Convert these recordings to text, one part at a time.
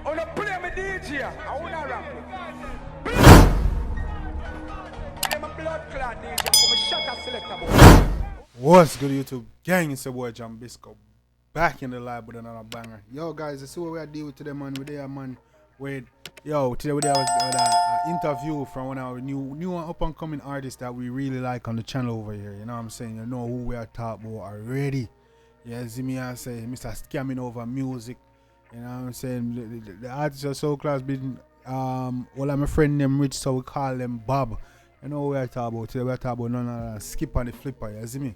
wanna play my DJ. I wanna rap it. Play my blood clot DJ. I'm a Shoutouts selector boy. What's good, YouTube gang? It's your boy Jambisco, back in the live with another banger. Yo guys, this is what we are dealing with today, man. We're there, man. Today we have an interview from one of our new and up and coming artists that we really like on the channel over here. You know what I'm saying? You know who we are talking about already. Yeah, see me, I say Mr. Scamming Over Music. You know what I'm saying? The artists are so class. Been well, I'm a friend named Rich, so we call them Bob. You know what we are talking about today? We are talking about none of that Skippa the Flipper. You see me?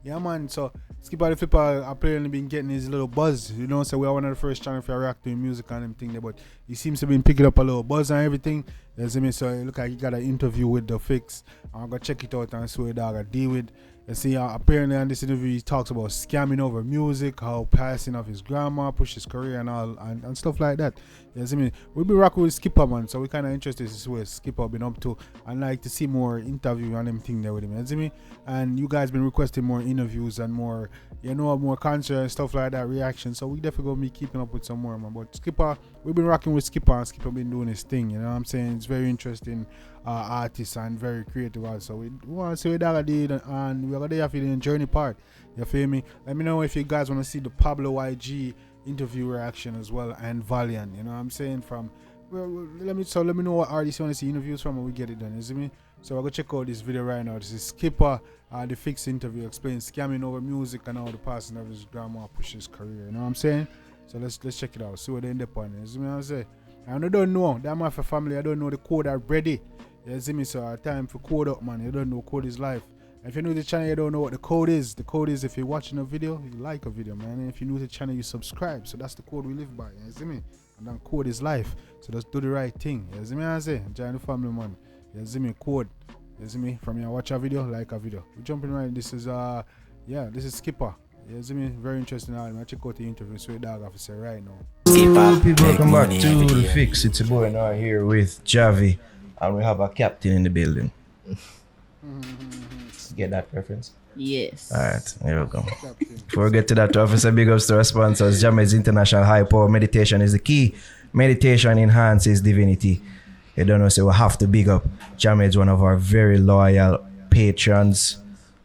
Yeah, man. So Skippa the Flipper apparently been getting his little buzz. You know, so we are one of the first channels for react to music and everything there, but he seems to be picking up a little buzz and everything. You see me? So it look like he got an interview with the Fix. I'm gonna check it out and see what dog I deal with. You see, apparently on this interview he talks about scamming over music, how passing off his grandma, push his career and all and stuff like that. You see me? We'll be rocking with Skippa, man, so we kind of interested to see what Skippa been up to and like to see more interview and everything there with him. You see me? And you guys been requesting more interviews and more, you know, more concert and stuff like that, reaction. So we definitely gonna be keeping up with some more, man. But Skippa, we've been rocking with Skippa and Skippa been doing his thing. You know what I'm saying? It's very interesting artist and very creative also. We want to see what that did and we're gonna have the journey part. You feel me? Let me know if you guys want to see the Pablo YG interview reaction as well and Valiant. You know what I'm saying? From let me know what artists you want to see interviews from and we get it done. You see me? So we're gonna check out this video right now. This is Skippa, the Fix interview, explain scamming over music and how the passing of his grandma pushes his career. You know what I'm saying? So let's check it out. See what they end up on. You see me? I say, and I don't know that man for family. I don't know the code already. You see me? So time for code up, man. You don't know code is life. If you're new to the channel, you don't know what the code is. The code is if you're watching a video, you like a video, man. And if you're new to the channel, you subscribe. So that's the code we live by. You see me? And then code is life. So just do the right thing. You see me? I say, join the family, man. You see me? Code. You see me? From here, watch a video, like a video. We're jumping right. This is this is Skippa. You see me? Very interesting. I check out the interview. So dog officer right now. Hello people, welcome back to The Fix. It's your boy now here with Javi. And we have a captain in the building. Get that reference? Yes. Alright, here we go. Before we get to that, officer, big ups to our sponsors. Jamaican's International High Power Meditation is the key. Meditation enhances divinity. You don't know, so we have to big up. Jamaican is one of our very loyal patrons.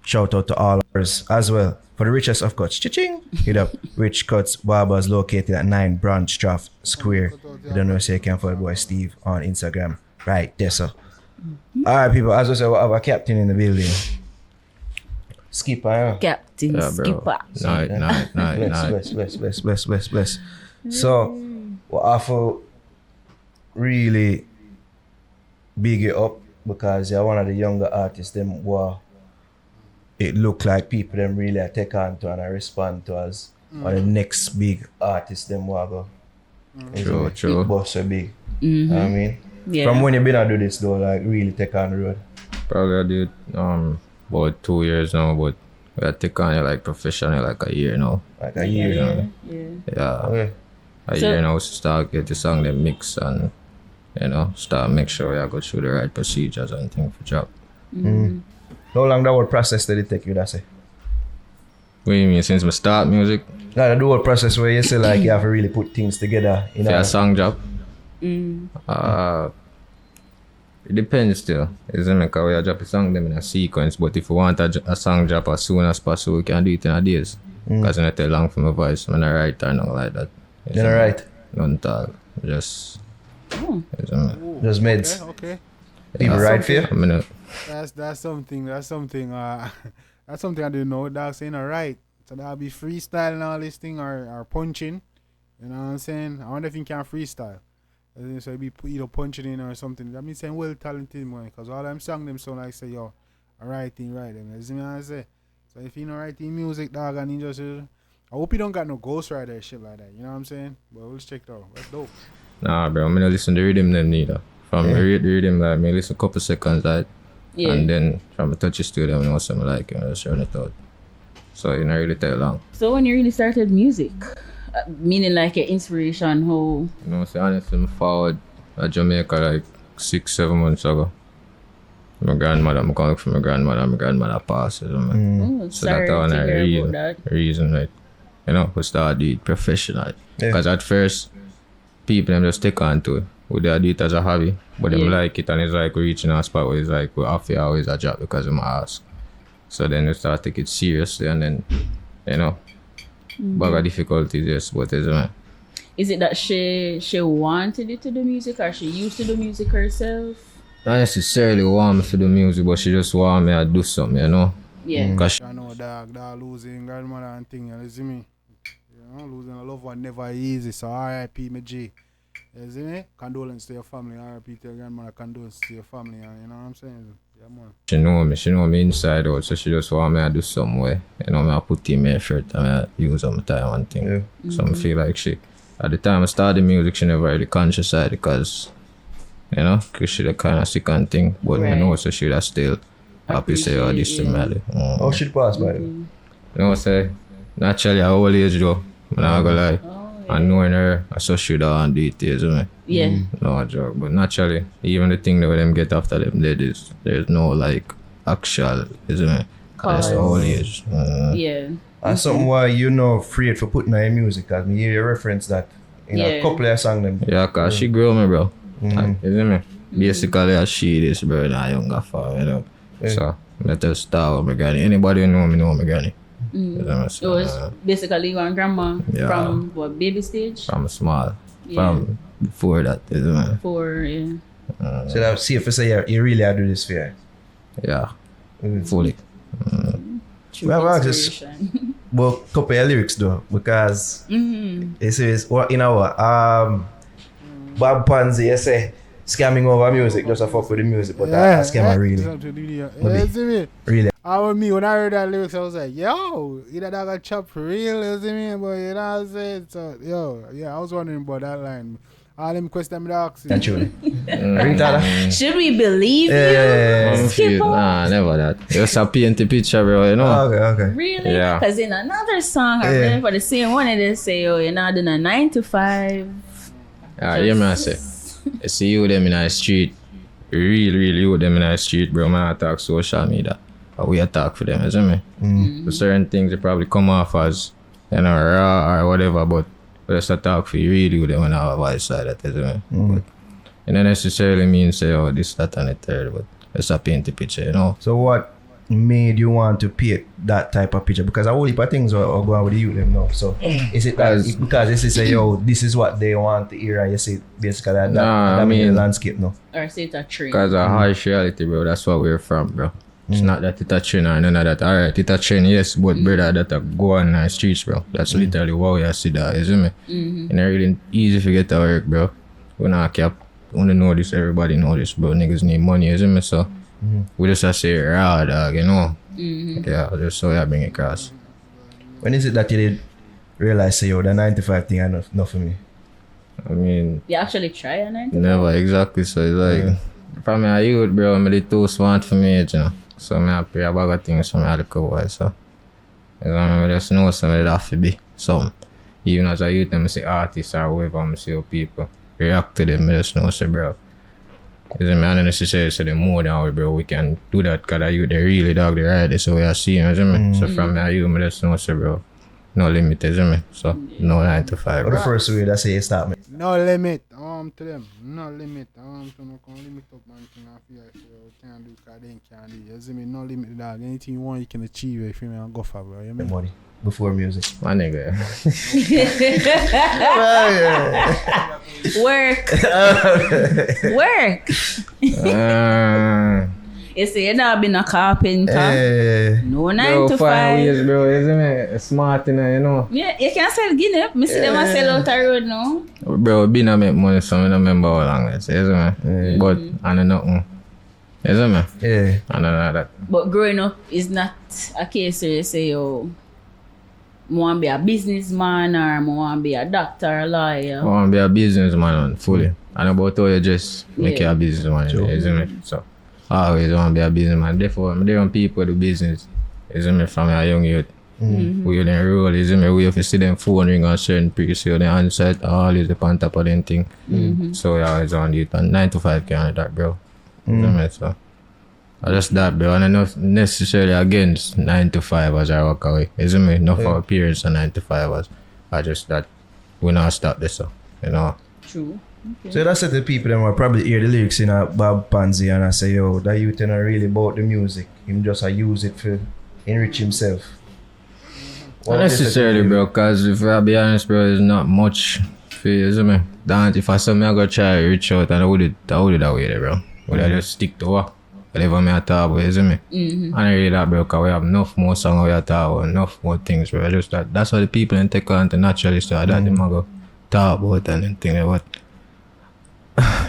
Shout out to all ours as well. For the richest of cuts, cha-ching! Hit up Rich Cuts Barbers located at 9 Branch Draft Square. You don't know, so you can follow boy Steve on Instagram. Right there, so. Alright, people, as I said, we have a captain in the building. Skippa, yeah? Captain Skippa. Nice. Bless. So, we have to really big it up because you're one of the younger artists them who it look like people them really take on to and respond to us or the next big artist them who go. True. Boss so big. You know what I mean? Yeah. From when you been to do this though, like really take on the road? Probably I did about 2 years now, but I take on it like professionally like a year now. Like a year now? Yeah. Okay. A year now to start get the song them mix and start make sure I go through the right procedures and things for job. How long that whole process did it take you, that say? What do you mean, since I start music? No, the whole process where you say like you have to really put things together in a song job? It depends still. It's like we are drop a song them in a sequence, but if you want a song drop as soon as possible, we can do it in a days. Because it's not too long for my voice. I'm not right or nothing like that. You're not right? Not all. Just meds. Okay. People right for you? I mean, That's something. That's something I didn't know. That's saying alright. So that'll be freestyle and all this thing or punching. You know what I'm saying? I wonder if you can freestyle. So you be either punching in or something. That means saying well talented man, because all them song them sound like say yo, alright thing right them. You see me I say? So if you know writing music dog and you just I hope you don't got no ghostwriter shit like that. You know what I'm saying? But we'll check it out. That's dope. nah bro, I'm gonna listen to the rhythm them neither. From the rhythm like me listen a couple seconds like and then from the touch studio I know something like just run it out. So you know really take long. So when you really started music, meaning like your inspiration, how? You know, say honestly, I'm forward at Jamaica like 6-7 months ago. I'm coming from my grandmother passed. So that's one of the reason, like, to start the professional. Because at first, people them just take on to it. We do it as a hobby, but them like it, and it's like reaching a spot where it's like we have to always a job because of my ask. So then we start to take it seriously, and then bag of difficulties, yes, but isn't it? Is it that she wanted you to do music, or she used to do music herself? Not necessarily want me to do music, but she just want me to do something, you know? Yeah. Cause I know dog losing grandmother and thing, you see me? You know, losing a loved one never easy, so R.I.P. me G. You see me? Condolence to your family, R.I.P. to your grandmother, condolence to your family, you know what I'm saying? Yeah, man. she know me inside out, so she just want me to do some way. You know, I put in my effort and I use up my time and thing. Yeah. So I feel like she, at the time I started music, she never really conscious side because, you know, cause she the kind of sick and thing. But I know, so she was still happy say, oh, this is Melly. How she pass by? You know, say, naturally, I old age though. I'm not gonna lie. I knowing her, I saw she down details, you know. Yeah. No joke, but naturally, even the thing that them get after them dead is, there's no like actual, isn't it? That's the whole age. Yeah. And something why you know afraid for putting her in music, cause me hear you reference that in a couple of songs them. Yeah, cause she grew me, bro. Isn't it? Basically, as she is, bro, and I younger for, you know. Yeah. So, let us start with my granny. Anybody who know my granny. It was basically you and grandma from what, baby stage? From small. From before that, isn't it? Before, So that's safe to say you really are do this for her. Yeah. Fully. Well, I just well, couple of lyrics though, because it says what you know what Bob Panzi you say scamming over music just a fuck with the music, but that scammer really. Really. Me when I heard that lyrics I was like, yo, either that got chopped for real, you see me? But you know what I'm saying? So I was wondering about that line. All them questions me ask you. Naturally. Should we believe you? Skippa? Nah, never that. It was a paint the picture, bro, you know? Okay. Really? Yeah. Because in another song, I read for the same one, they say, oh, you're not doing a 9 to 5. Yeah, me I say. You see you them in the street. Really you them in the street, bro. Man, I talk social media. But we attack for them, isn't me? So certain things they probably come off as, you know, raw or whatever, but we just attack for you really with them on our voice side, that isn't it? But it don't necessarily mean say, oh, this, that, and the third, but it's a paint the picture, you know? So what made you want to paint that type of picture? Because a whole heap of things are going with the youth them now. So is it that because this is say, yo, this is what they want to hear and you see basically that I mean landscape now? Or say it's a trend. Because a harsh reality, bro, that's where we're from, bro. It's not that it's a trend or none of that. Alright, it's a trend, yes, but brother, that go on the streets, bro. That's literally what we see that, isn't it? And it's really easy to get to work, bro. We not cap. We don't know this, everybody know this, bro. Niggas need money, isn't it? So we just have to say raw, dog, you know? Yeah, just so I bring it across. When is it that you did realize, say, yo, the 95 thing is not for me? I mean... You actually try a 95? Never, exactly. So it's like... From my youth, bro, I'm really too smart for me, you know? So I pay a bag of things for me to cover, so... You know, I just know something that have to be something. Even as a youth, I say artists or whoever, I see how people react to them, I just know, say, bro. It's not necessarily say them more than we, bro. We can do that because the youth, they really dog the right, so we are seeing, you know? So from my youth, I just know, say, bro, no limit, you know? So, no 9 to 5, bro. The first way that say you start me. No limit, to them. No limit, to no can limit up man thing I feel like you can't do because they can't do. You see me? No limit, dog. Anything you want, you can achieve if you go for, bro. You mean? Money before music. My nigga. Work. You say you not been a carpenter. No 9 to 5. Years, bro, isn't it? Smart, you know? Yeah, you can sell Guinea. Me see them a sell out the road now. Bro, been a make money, so I don't remember how long it is, isn't it? But I don't know. Isn't it? Yeah. I don't know that. But growing up is not a case where you say, oh, I want to be a businessman or I want to be a doctor or a lawyer. I want to be a businessman fully. And about how you just make you a businessman, isn't it? So, I always want to be a businessman. Therefore, I'm there on people do business, isn't it, from a young youth. We then roll, isn't it? We have to see them phone ring on certain place, so they answer it, always up on top of them thing. So, I always want to do it. And 9 to 5 can't do that, bro. Isn't it? So, I just that, bro. And I'm not necessarily against 9 to 5 as I walk away, isn't it? Not for appearance of 9 to 5 as I just that we not stop this, so, you know. True. Okay. So that's it to people that will probably hear the lyrics in a Bob Pansy and I say, yo, that youth not really about the music. Him just use it for enrich himself. Not necessarily, bro, because if I be honest, bro, there's not much for you, see me? That if I saw me, I go try to reach out and I would it that way there, bro. Would I just stick to what? Whatever me I talk about, see me? And I really that, bro, because we have enough more songs we are talking about, enough more things, bro. Just that's how the people in take on to naturally start that they might go talk about and then think like what.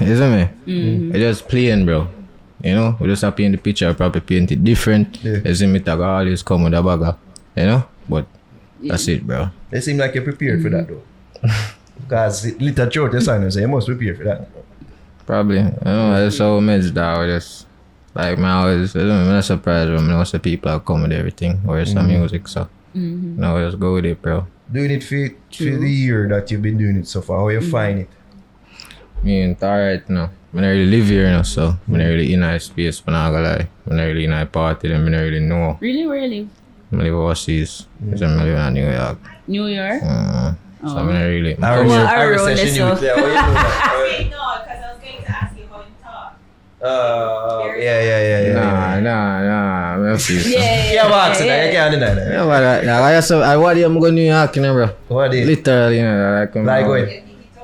You see me? It's just plain, bro. You know, we just have to paint the picture, probably paint it different. You see me, tag always come with a bagger, you know? But that's it, bro. They seem like you're prepared for that, though. Because little throat your son, so you must prepare for that. Probably. I know, that's how much that we just, like, man, I'm not surprised when I see people are come with everything, or some music, so. No, just go with it, bro. Doing it for the year that you've been doing it so far, how you find it? It's alright now. I don't really live here now, so I don't really in a space, but I'm not gonna lie. I don't really in a party, and I don't really know. Really, where you live? I live overseas. So I live in New York. New York? So I don't really. Our recession youth there, how you do that? No, because I was going to ask you how you talk. Yeah. Nah, Memphis. Yeah, box it, you can't deny that. Yeah, but I what I'm going to New York, you know, bro. What is? Literally, you know, Like what?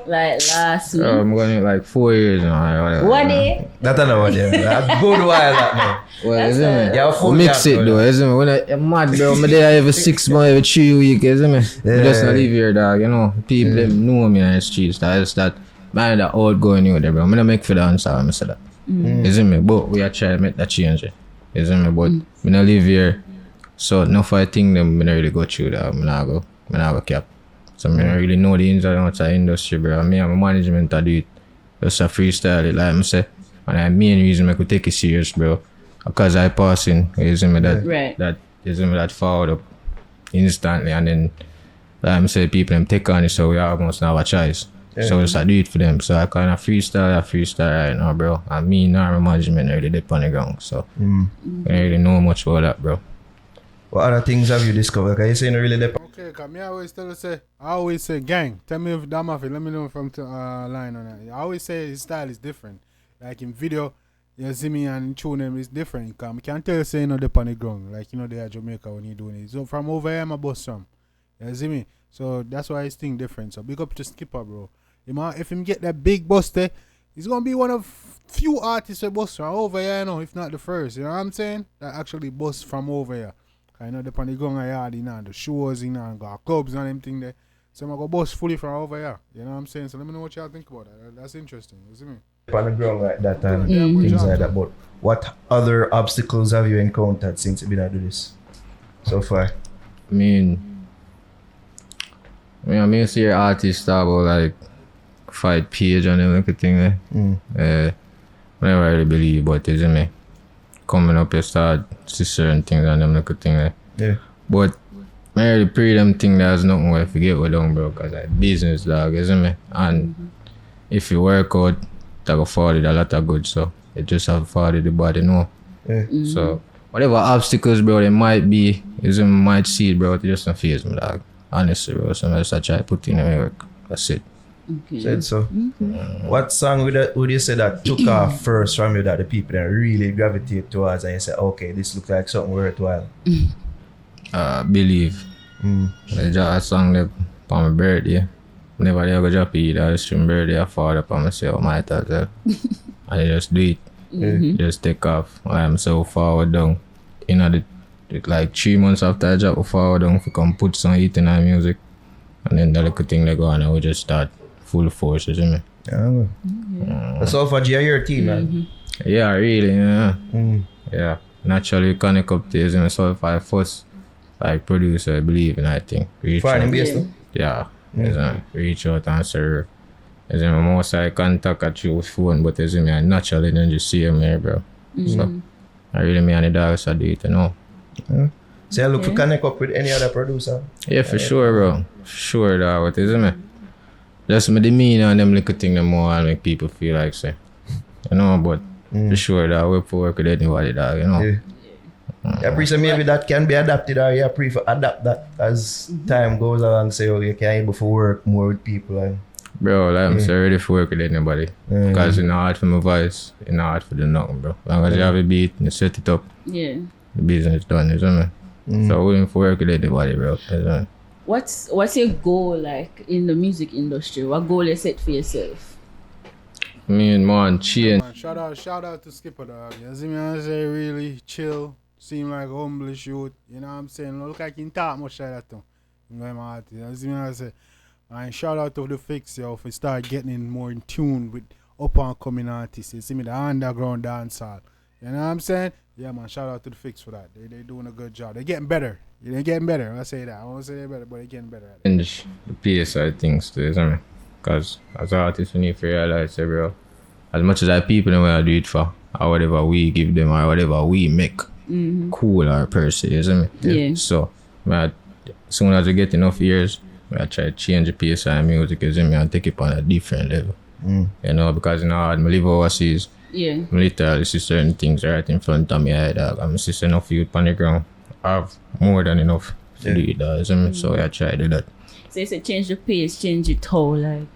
Like last week. I'm going like 4 years now. What day? That's not what yeah. That's good while that now. Well, isn't it? Yeah, full Mix it though, isn't it? When I'm mad, bro, I'm there every 6 months, every 3 weeks, isn't it? Yeah. I just not live here, dog, you know. People them know me on the streets, that is that. Man, that old going you there, bro. I'm not make for the answer, I'm say that. Isn't me? But we are trying to make that change, isn't me? But I not live here, so no fighting them, I not really go through that. I not go cap. So I don't really know the ins and outs of the industry, bro. Me and my management I do it. Just a freestyle it, like I say. And the main reason I could take it serious, bro. Because I passing, isn't me that isn't me that forward up instantly, and then like I say people them take on it, so we almost not have a choice. So just I do it for them. So I kind of freestyle right now, bro. And me and my management really dip on the ground. So I don't really know much about that, bro. What other things have you discovered? Can you say no really dip? Okay, cause me I always say gang. Tell me if that mafia, let me know if I'm line on that. I always say his style is different. Like in video, you see me and tune them is different. Cause I can't tell you say no dip on the ground. Like you know they are Jamaica when you doing it. So from over here I'm a boss some. You see me? So that's why his thing different. So big up to Skippa, bro. If him get that big bust there, he's gonna be one of few artists that bust from over here, you know, if not the first. You know what I'm saying? That actually bust from over here. I know the on the gun yard, you know, the shows, you know, and got clubs and them thing there. So I'm gonna bust fully from over here. You know what I'm saying? So let me know what y'all think about that. That's interesting. You see me? On the ground like that and things like that. But what other obstacles have you encountered since you've been able to do this so far? I mean, see your artists talk about like fight page and everything there. I never really believe, but isn't me? Coming up, you start see certain things and them little thing there. Yeah. But I really pray them thing there's nothing where I forget what down, bro, because like business, dog, isn't me? And if you work out, that will forward a lot of good, so you just have to forward the body, no. Yeah. So whatever obstacles, bro, they might be, you might see it, bro, it just don't face me, dog. Honestly, bro, so I just try to put in the work. That's it. Okay. Said so. What song would you say that took off first from you that the people that really gravitate towards and you say, okay, this looks like something worthwhile? Believe. I drop a song that on my birthday. Never ever drop it. I just stream birthday. I fall up on myself, my thoughts. And I just do it. Just take off. I'm so forward down. You know, like 3 months after I drop forward down, we come put some heat in our music. And then the little thing they go on and we just start full force, isn't it? Yeah. So for your team, man. Yeah, really, yeah. Yeah. Naturally connect up to isn't so if I first like producer, I believe in I think. Foreign based, yeah. Reach out and serve. Isn't most I contact at you with phone, but isn't me naturally then just see him here, bro. So I really me and the dogs I do it, you know. So you look for connect up with any other producer? Yeah, for sure, bro. Sure, dog. What is it, man? Just my demeanor and them little thing them more and make people feel like say. You know, but for sure, dog, we for work with anybody, dog, you know. Yeah. I appreciate maybe that can be adapted or you prefer adapt that as time goes along, so you can able to work more with people and Bro, like I'm so ready for work with anybody. Because it's not hard for my voice, it's not hard for the nothing, bro. As long as you have a beat and you set it up, Yeah. the business is done, you know what I mean? So willing for work with anybody, bro. You know? What's your goal like in the music industry? What goal you set for yourself? Me and man, change. Man, shout out to Skippa, dog. You see me, I say really chill, seem like humble shoot. You know what I'm saying? Look like he talk much like that too. You know my artist. You see me, I say. And shout out to the Fix, yo, for start getting more in tune with up and coming artists. You see me, the underground dancehall. You know what I'm saying? Yeah, man, shout out to the Fix for that. They doing a good job. They're getting better. They're getting better. I say that. I won't say they're better, but they're getting better at it. And the play side of things too, you know what I mean? Because as artists, we need to realize, say, bro, as much as our people know what I do it for, or whatever we give them, or whatever we make cool or per se, you know what I mean? Yeah. So, man, as soon as we get enough years, I try to change the pace of music, you see me, and take it on a different level. You know, because you know, I live overseas. Yeah. I literally see certain things right in front of me. I'm see enough youth on the ground. I have more than enough to do it, you see me? So I try to do that. So you say change the pace, change it all, like.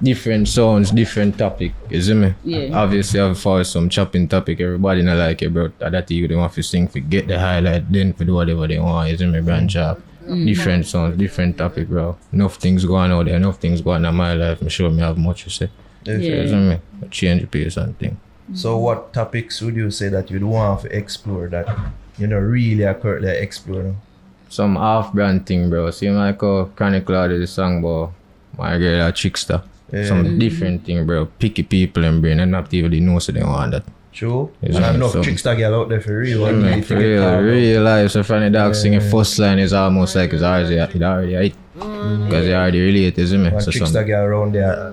Different sounds, different topic, you see me? Yeah. Obviously, I've found some chopping topic. Everybody not like it, bro. That you they want to sing, for get the highlight, then for do whatever they want, you see me? Branch up. Different songs, different topic, bro. Enough things going out there, enough things going on in my life. I'm sure me have much to say. Yeah. You see me? Change the pace and thing. So what topics would you say that you'd want to explore that you know really are currently exploring? Some off-brand thing, bro. See, like Chronic Cloud is the song about my girl, a Chickster. Some different thing, bro. Picky people and brain, and not even know so they want that. True. Is And it enough some- Trickster girl out there for real. For real life. So funny dog singing first line is almost like it's already hit. Because they already relate, isn't it? One So Trickster some, girl around there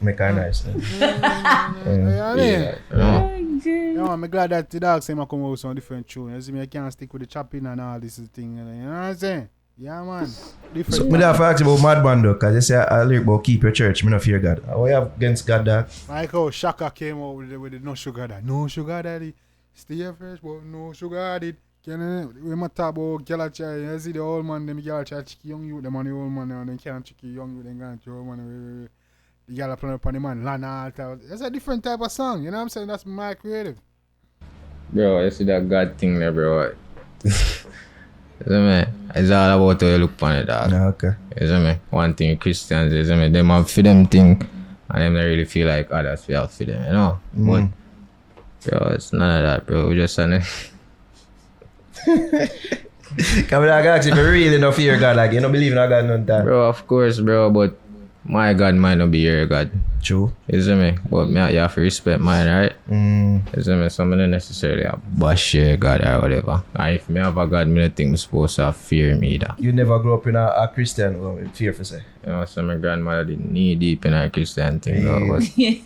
make her nice. Yeah, you know. Yeah, I'm glad that the dog say I come out with some different tune. You see me, I can't stick with the chopping and all this thing. You know what I'm saying? Yeah, man. Different. So, me have to ask you about Madman though, because you say I lyric about keep your church, me not fear God. What you have against God, dog? Like how Shaka came out with the no sugar daddy. No sugar daddy. Stay fresh, but no sugar daddy. We might talk about girl try. You see the old man, them girl try to chicky young youth, them and the old man, and they can't chicky young youth, they can't throw man. The girl playing up on the man, Lana. It's a different type of song, you know what I'm saying? That's my creative. Bro, you see that God thing there, bro. You see me? It's all about how you look upon it, dog. Yeah, okay. You see me? One thing Christians, you see me? Them have for them thing, and them don't really feel like others feel for them, you know? But, bro, it's none of that, bro. We just on it. Can we like ask if you really don't fear God, like you don't believe in a God none time? Bro, of course, bro, but my God might not be your God. True. You see me? But me, you have to respect mine, right? You see me? So I don't necessarily have bash your God or whatever. And if me have a God, I don't think I'm supposed to fear me either. You never grew up in a Christian, well, fear for say. You know, so my grandmother didn't knee deep in our Christian thing, though, but You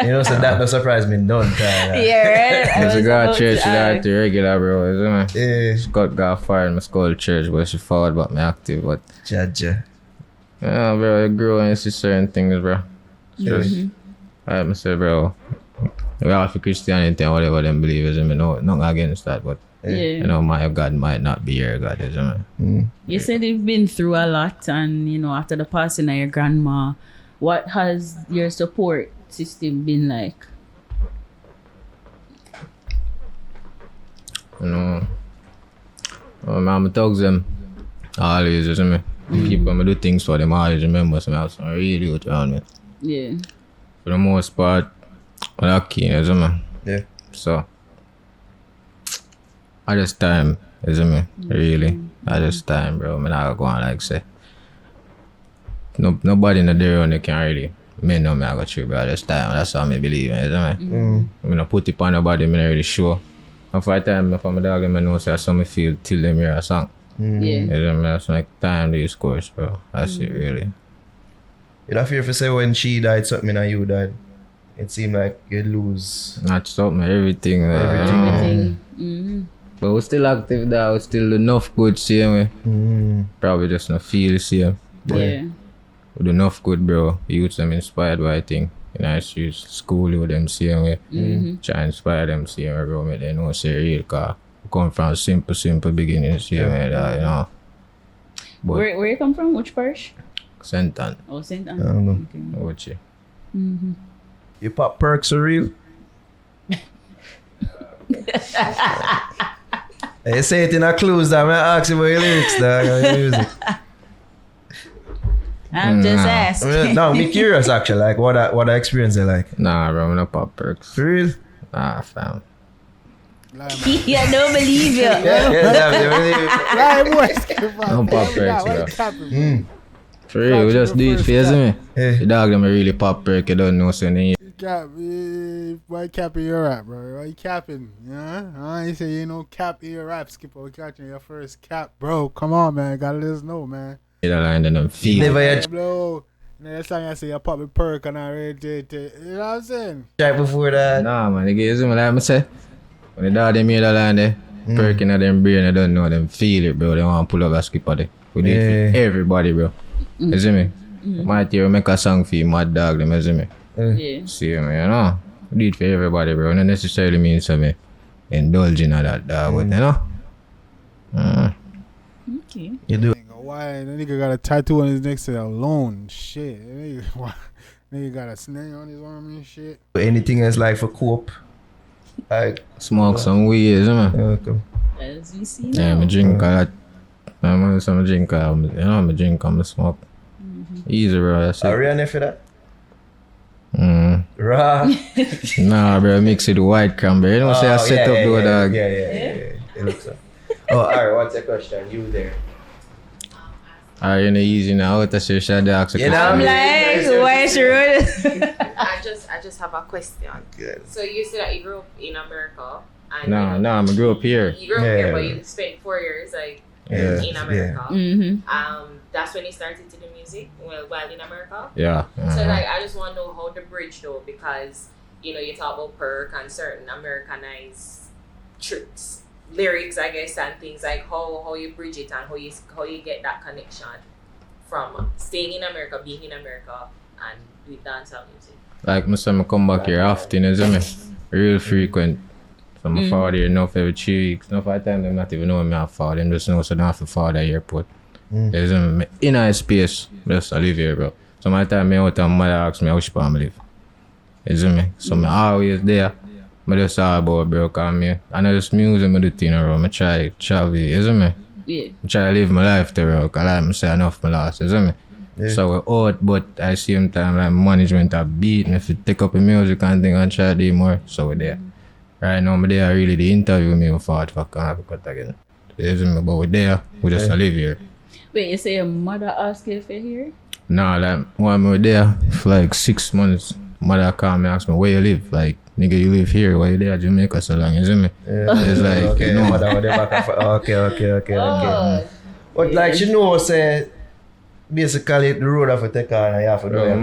know, so that don't surprise me none time. Yeah, right? it's a God church that to regular, bro, you see me? Yeah. She got fired in my school church, but she forward but me active, but Jaja. yeah, bro, you grow and see certain things, bro. Just, I say, bro, we are for Christianity and whatever them believe is, I mean, no, not against that, but Yeah. you know, my God might not be your God, is it? You said you've been through a lot, and you know, after the passing of your grandma, what has your support system been like? You know, my thugs them always, you see me? Keep them do things for them, always remember some else, some really good around me. Yeah. For the most part, I'm lucky, you see me? Yeah. So, at this time, you see me? Really, at this time, bro, I'm not going like say. Nobody in the day on they can really me know me I got you, bro, at this time. That's how I believe in, you see me? I'm not put it on nobody, I'm not really sure. And for a time, if I'm a dog, I know say some feel till them hear a song. Yeah. You see me? That's like time to discourse, bro. That's it, really. You don't fear for say when she died, something and you died. It seemed like you lose. Not something, everything. Everything. But we're still active there, we still do enough good same way. Probably just not feel the same. Yeah. We do enough good, bro. Youths them inspired by thing. You know, I use school with them same way. Try to inspire them same way, bro. Make them know say real, cause we come from simple beginnings, same way, that, you know. But Where you come from? Which parish? Senton. Oh, St. I don't know. Okay. Ochi. You pop perks for real? You say it in a clues that I ask you about your lyrics, dog. Your music. I'm just asking. No, me curious actually, like what the experience they like. Nah, bro, I'm not pop perks. For real? Nah, fam. I don't believe you. Lie, boy, Skippa. No pop perks, Why bro. you capping? For real, we just do it for you, see me? Yeah. The dog them a really pop perk, you don't know, so then You cap, why you capping your rap, bro? Why you capping? Yeah, I ain't say you ain't no cap in your rap, Skippa. We catching your first cap, bro. Come on, man. Gotta let us know, man. you the line, then them feel. Never Yeah, yet bro. Next time I say you pop a perk and I ready to, you know what I'm saying? tried before that. Nah, man, you see me like I say. When the dog them hear the line there, perk in them brain, they don't know, them feel it, bro. They want to pull up a Skipper there. We do it for everybody, bro. You see me? Might hear make a song for you, mad dog, them, you see me? Yeah. See me, you know? We do it for everybody, bro. Not necessarily mean to me indulging in that dog, but you know? Okay. You do. Why the nigga got a tattoo on his neck say alone? Shit. Nigga got a snake on his arm and shit. Anything else like for cope? Like, Smoke some weed, you see me? okay. As we see Yeah, now. I drink a lot. I'm drink, you know, I drink, I'm smoke. Easy, bro, that's Are it. you on for that? Mm. Raw. Nah, bro, mix it with white cranberry. You know, say I set up though, dog. Yeah. It looks like. Oh, alright, what's the question? You there? Alright, you know, easy now. What I say, should I ask a You know, question? I'm like, why should I just have a question. Good. So you said that you grew up in America. And Nah, I grew up here. You grew up Yeah. here, but you spent 4 years like Yeah. in America. Mm-hmm. That's when you started to do music while in America. Yeah. So like I just want to know how the bridge though, because you know you talk about perk and certain Americanized tricks, lyrics, I guess, and things like how you bridge it and how you get that connection from staying in America, being in America, and doing dancehall music. Like, I come back here often, you see me? Real frequent. So my father here enough every 3 weeks. Enough of the time, them not even know me have father. Them just know so I don't have to father airport. You see me? In a space, just I live here, bro. So my time, me out and mother ask me, which part I live. You see me? So I always there. I just all about, bro, cause me, I know this music, I do thing around. I try travel, you see me? Yeah. I try to live my life there, bro, cause like I say enough my last, you see me? Yeah. So we're out, but at the same time, like management have beat me if you take up the music and thing and try to do more, so we're there. Right now, I'm there really the interview me before if I can't have a cut again. You see me? But we're there, we just live here. Wait, you say your mother asked you if you're here? Nah, like, when we were there for like 6 months, mother called me, asked me, where you live? Like, nigga, you live here, why you there at Jamaica so long, you see me? Yeah. It's like, okay, you know. madam, they back and forth. Okay. Oh. But like she know, say basically the road have to take on and you have to do Bro, it.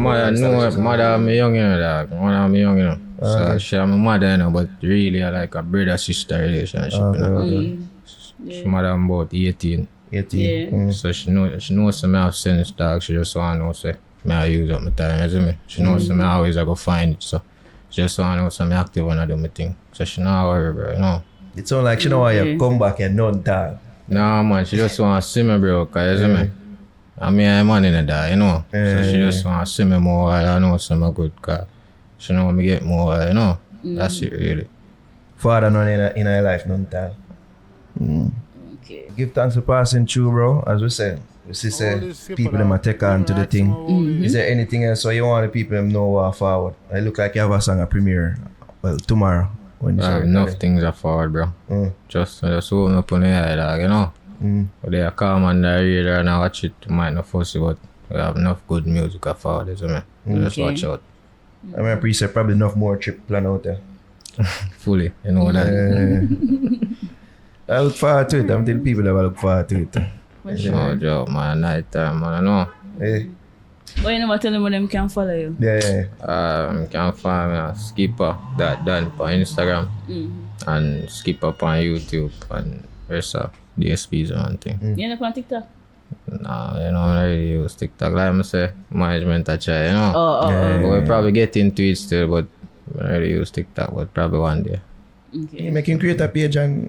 mother, me young, you know, dog. Mother, me young, you know. So, she my mother, you know, but really, I like a brother-sister relationship, you know. Okay. She mother, I'm about 18. 18. Yeah. Mm. So she knows some have sense, dog. She just want to know, say, me I use up my time, you see me? She knows some I always I go find it, so she just want to know some active when I do my thing. So she not worry, bro, you know. It sound like she know why you come back and none talk. Nah, man, she just want to see me, bro, cause you see me? I mean, I'm on in that, you know. So she just want to see me more, I know some good, cause she know me get more, you know. That's it, really. Father none in her life, none talk. Okay. Give thanks for passing through, bro. As we said, we see say people them a take on to the thing. Is there anything else so you want the people them know what forward? It look like you have a song a premiere, well, tomorrow. When you start Enough it. things are forward, bro. Just open up on the eye, dog, you know. But they are calm on the radar and I watch it, might not fussy, but we have enough good music are forward, you see me? So just Okay. watch out. I mean, pretty say probably enough more trip plan out there. Fully, you know that. I look forward to it. I'm telling people that I look forward to it. No joke, man. Night time, man. I know. Hey. Why you never tell them when them can follow you? Yeah. You can find me at Skippa on Instagram and Skippa on YouTube and rest of DSPs and thing. You never on TikTok? Nah, you know, I really use TikTok. Like I say, management I try, you know. Oh. But we'll probably get into it still, but I really use TikTok, but probably one day. You Okay. make him create a page and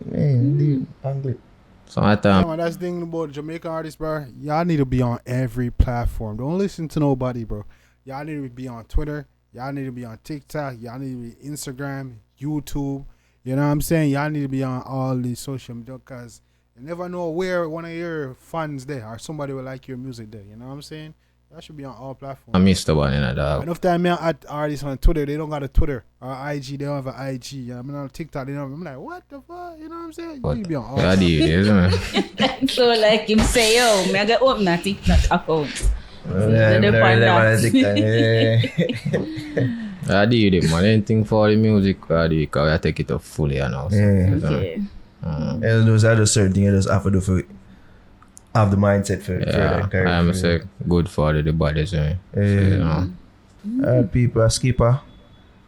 do angle it. So I Yeah, thought man, that's the thing about Jamaican artists, bro. Y'all need to be on every platform. Don't listen to nobody, bro. Y'all need to be on Twitter. Y'all need to be on TikTok. Y'all need to be Instagram, YouTube. You know what I'm saying? Y'all need to be on all these social media because you never know where one of your fans there or somebody will like your music there. You know what I'm saying? Y'all should be on all platforms. I missed the one in that dog. Enough time I at artists on Twitter, they don't got a Twitter or IG, they don't have an IG. You know, I mean on TikTok, they don't have, I'm like, what the fuck? You know what I'm saying? You need to be on all Yeah, I did, isn't it? So like him say, yo, me I get open a TikTok account. Yeah, the I did it, man. Anything for the music, I did because I take it up fully and all. Yeah. Okay. Those are just certain things you just have to do for have the mindset for Yeah, that. I am say good for the bodies, you know. People, Skipper,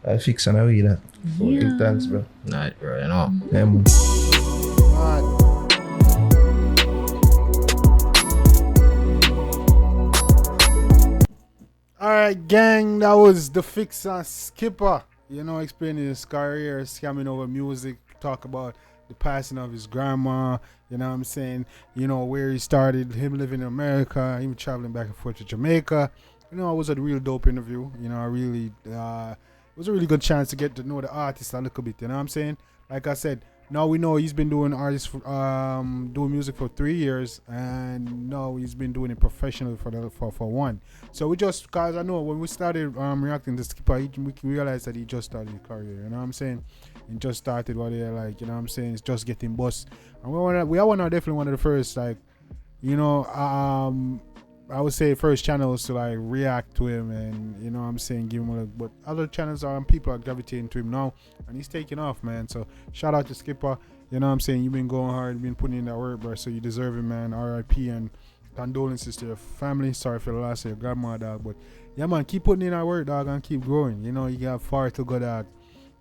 I fix and I read that. Yeah. Thanks, bro. Night, bro, you know. Yeah, man. Alright, gang, that was the fix on Skippa. You know, explaining his career, scamming over music, talk about the passing of his grandma, you know what I'm saying? You know, where he started, him living in America, him traveling back and forth to Jamaica. You know, it was a real dope interview. You know, I really, it was a really good chance to get to know the artist a little bit, you know what I'm saying? Like I said, now we know he's been doing doing music for 3 years, and now he's been doing it professionally for one. So we just, cause I know when we started reacting to Skippa, we realized that he just started his career. You know what I'm saying? He just started what they're like. You know what I'm saying? It's just getting bust, and we are definitely one of the first, like, you know, I would say first channels to like react to him, and you know what I'm saying, give him but other channels people are gravitating to him now, and he's taking off, man. So shout out to Skippa. You know what I'm saying, you've been going hard, you've been putting in that work, bro, so you deserve it, man. RIP and condolences to your family. Sorry for the loss of your grandma, dog, but yeah, man, keep putting in that work, dog, and keep growing. You know, you got far to go, dog.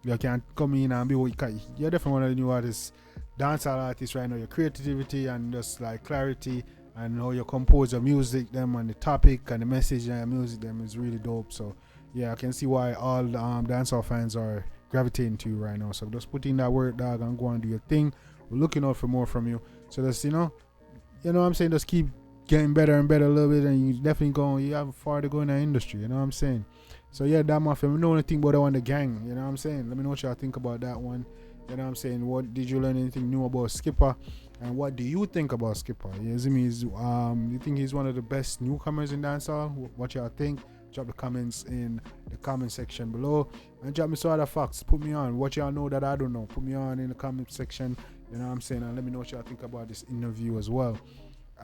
You can't come in and be what you're definitely one of the new artists, dancehall artists right now. Your creativity and just like clarity and how you compose your music, them, and the topic and the message and your music, them, is really dope. So yeah, I can see why all dancehall fans are gravitating to you right now. So just put in that work, dog, and go and do your thing. We're looking out for more from you. So that's, you know what I'm saying, just keep getting better and better a little bit, and you definitely you have far to go in the industry, you know what I'm saying? So yeah, that my film, know anything about that one, the gang, you know what I'm saying? Let me know what y'all think about that one. You know what I'm saying? What did you learn anything new about Skippa? And what do you think about Skippa? You think he's one of the best newcomers in dancehall? What y'all think? Drop the comments in the comment section below, and drop me some other facts. Put me on what y'all know that I don't know. Put me on in the comment section. You know what I'm saying? And let me know what y'all think about this interview as well.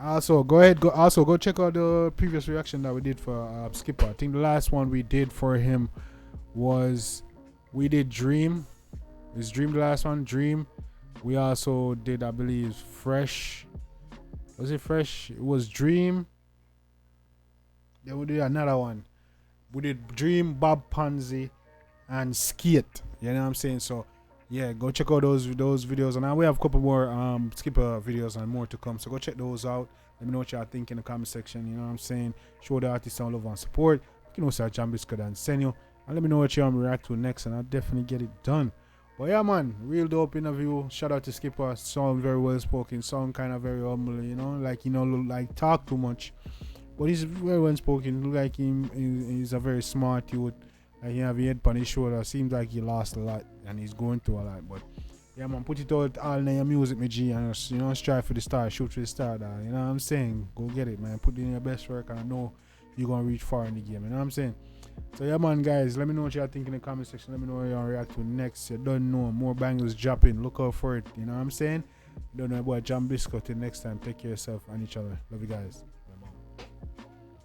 Also, go check out the previous reaction that we did for Skippa. I think the last one we did for him was we did Dream. Is Dream the last one? Dream. We also did, I believe, Fresh. Was it Fresh? It was Dream. Then we did another one. We did Dream, Bob Ponzi, and Skate. You know what I'm saying? So yeah, go check out those videos, and we have a couple more Skippa videos and more to come. So go check those out. Let me know what y'all think in the comment section. You know what I'm saying? Show the artist some love and support. You can also Jambisco and Senyo, and let me know what y'all react to next, and I'll definitely get it done. But yeah, man, real dope interview. Shout out to Skippa. Sound very well spoken. Sound kind of very humble, you know, like, you know, like talk too much. But he's very well spoken. Look like he's a very smart youth. Like he have a head on his shoulder. Seems like he lost a lot and he's going through a lot. But yeah, man, put it out all in your music, my G, and just, you know, strive for the star, shoot for the star, dog. You know what I'm saying? Go get it, man. Put in your best work, and I know you're gonna reach far in the game. You know what I'm saying? So yeah, man, guys, let me know what y'all think in the comment section. Let me know what y'all react to next. You don't know, more bangers dropping. Look out for it. You know what I'm saying? You don't know about Jambisco. Till next time, take care of yourself and each other. Love you guys.